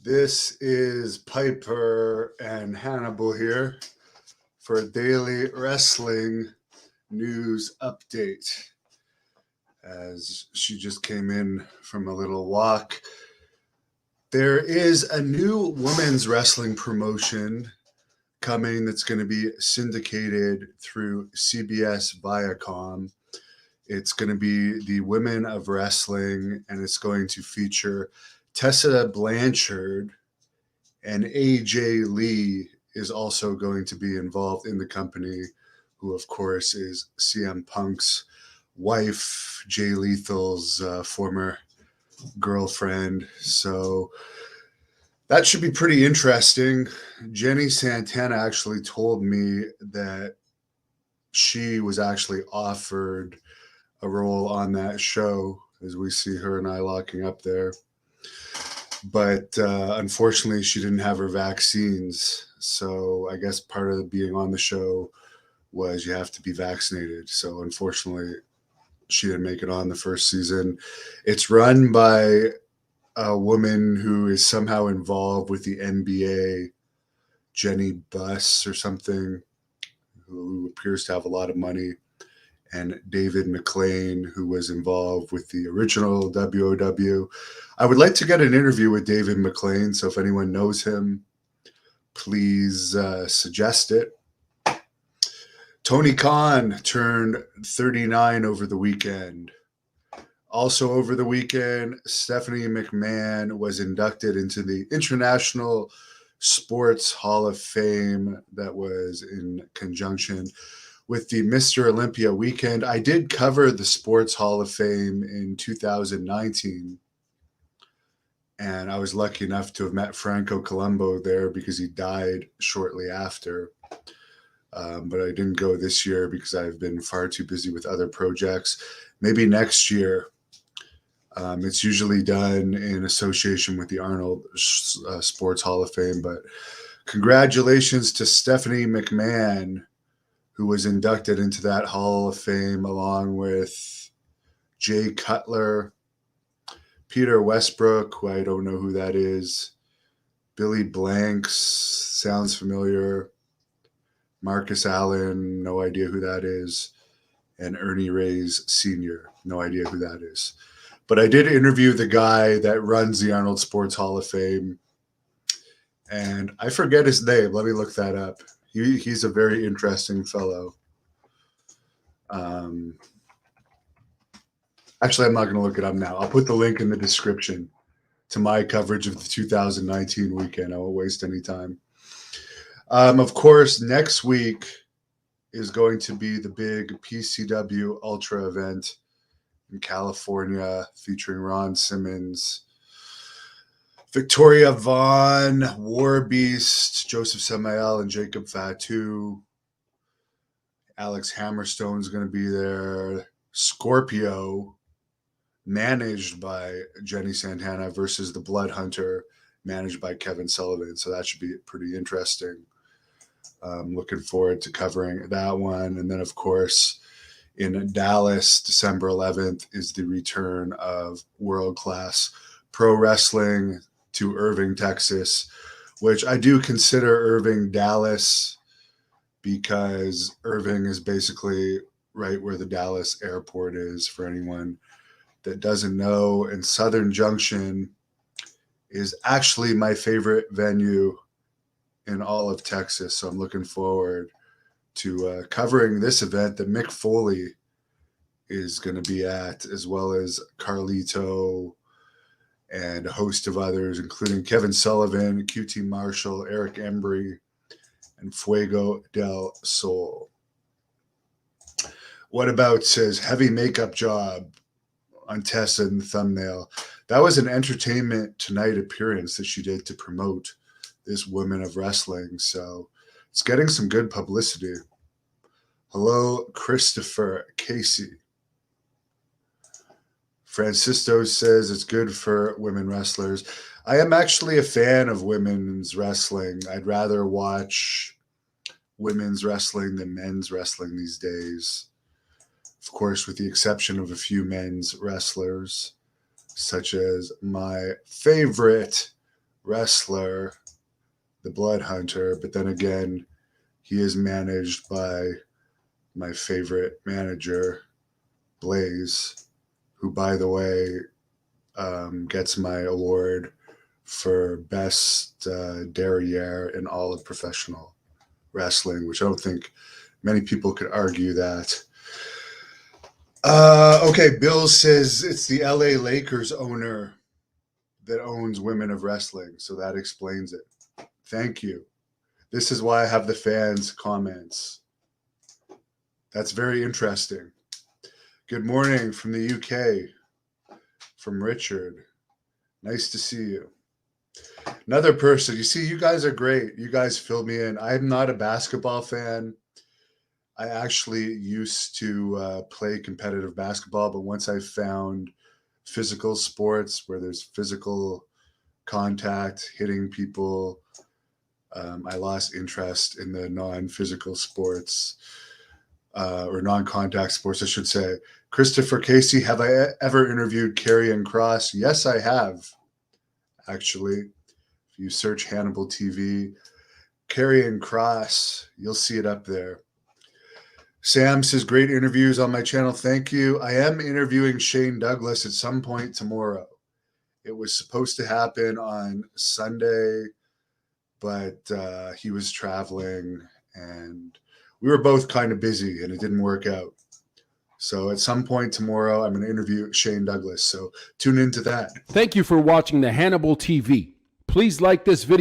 This is Piper and Hannibal here for a daily wrestling news update. As she just came in from a little walk, there is a new women's wrestling promotion coming that's going to be syndicated through CBS Viacom. It's going to be the Women of Wrestling, and it's going to feature Tessa Blanchard, and AJ Lee is also going to be involved in the company, who, of course, is CM Punk's wife, Jay Lethal's former girlfriend. So that should be pretty interesting. Jenny Santana actually told me that she was actually offered a role on that show, as we see her and I locking up there. But unfortunately, she didn't have her vaccines. So I guess part of being on the show was you have to be vaccinated. So unfortunately, she didn't make it on the first season. It's run by a woman who is somehow involved with the NBA, Jenny Buss or something, who appears to have a lot of money, and David McLean, who was involved with the original WOW. I would like to get an interview with David McLean, so if anyone knows him, please suggest it. Tony Khan turned 39 over the weekend. Also over the weekend, Stephanie McMahon was inducted into the International Sports Hall of Fame that was in conjunction with the Mr. Olympia weekend. I did cover the Sports Hall of Fame in 2019, and I was lucky enough to have met Franco Colombo there because he died shortly after. But I didn't go this year because I've been far too busy with other projects. Maybe next year. It's usually done in association with the Arnold Sports Hall of Fame. But congratulations to Stephanie McMahon, who was inducted into that Hall of Fame along with Jay Cutler, Peter Westbrook, who I don't know who that is, Billy Blanks, sounds familiar, Marcus Allen, no idea who that is, and Ernie Reyes Sr., no idea who that is. But I did interview the guy that runs the Arnold Sports Hall of Fame, and I forget his name. Let me look that up. He's a very interesting fellow. Actually, I'm not going to look it up now. I'll put the link in the description to my coverage of the 2019 weekend. I won't waste any time. Of course, next week is going to be the big PCW Ultra event in California featuring Ron Simmons, Victoria Vaughn, War Beast, Joseph Samael, and Jacob Fatu. Alex Hammerstone is going to be there. Scorpio, managed by Jenny Santana, versus the Blood Hunter, managed by Kevin Sullivan. So that should be pretty interesting. Looking forward to covering that one. And then, of course, in Dallas, December 11th, is the return of world-class pro wrestling to Irving, Texas, which I do consider Irving Dallas because Irving is basically right where the Dallas airport is, for anyone that doesn't know. And Southern Junction is actually my favorite venue in all of Texas. So I'm looking forward to covering this event that Mick Foley is going to be at, as well as Carlito and a host of others, including Kevin Sullivan, QT Marshall, Eric Embry, and Fuego del Sol. What about his heavy makeup job on Tessa in the thumbnail? That was an Entertainment Tonight appearance that she did to promote this Women of Wrestling. So it's getting some good publicity. Hello, Christopher Casey. Francisco says it's good for women wrestlers. I am actually a fan of women's wrestling. I'd rather watch women's wrestling than men's wrestling these days. Of course, with the exception of a few men's wrestlers, such as my favorite wrestler, the Blood Hunter, but then again, he is managed by my favorite manager, Blaze, who, by the way, gets my award for best derriere in all of professional wrestling, which I don't think many people could argue that. Okay, Bill says it's the LA Lakers owner that owns Women of Wrestling, so that explains it. Thank you. This is why I have the fans' comments. That's very interesting. Good morning from the UK, from Richard. Nice to see you. Another person. You see, you guys are great. You guys fill me in. I'm not a basketball fan. I actually used to play competitive basketball, but once I found physical sports where there's physical contact, hitting people, I lost interest in the non-physical sports, or non-contact sports, I should say. Christopher Casey, have I ever interviewed Karrion Kross? Yes, I have, actually. If you search Hannibal TV, Karrion Kross, you'll see it up there. Sam says, great interviews on my channel. Thank you. I am interviewing Shane Douglas at some point tomorrow. It was supposed to happen on Sunday, but he was traveling and we were both kind of busy and it didn't work out. So at some point tomorrow, I'm going to interview Shane Douglas. So tune into that. Thank you for watching the Hannibal TV. Please like this video.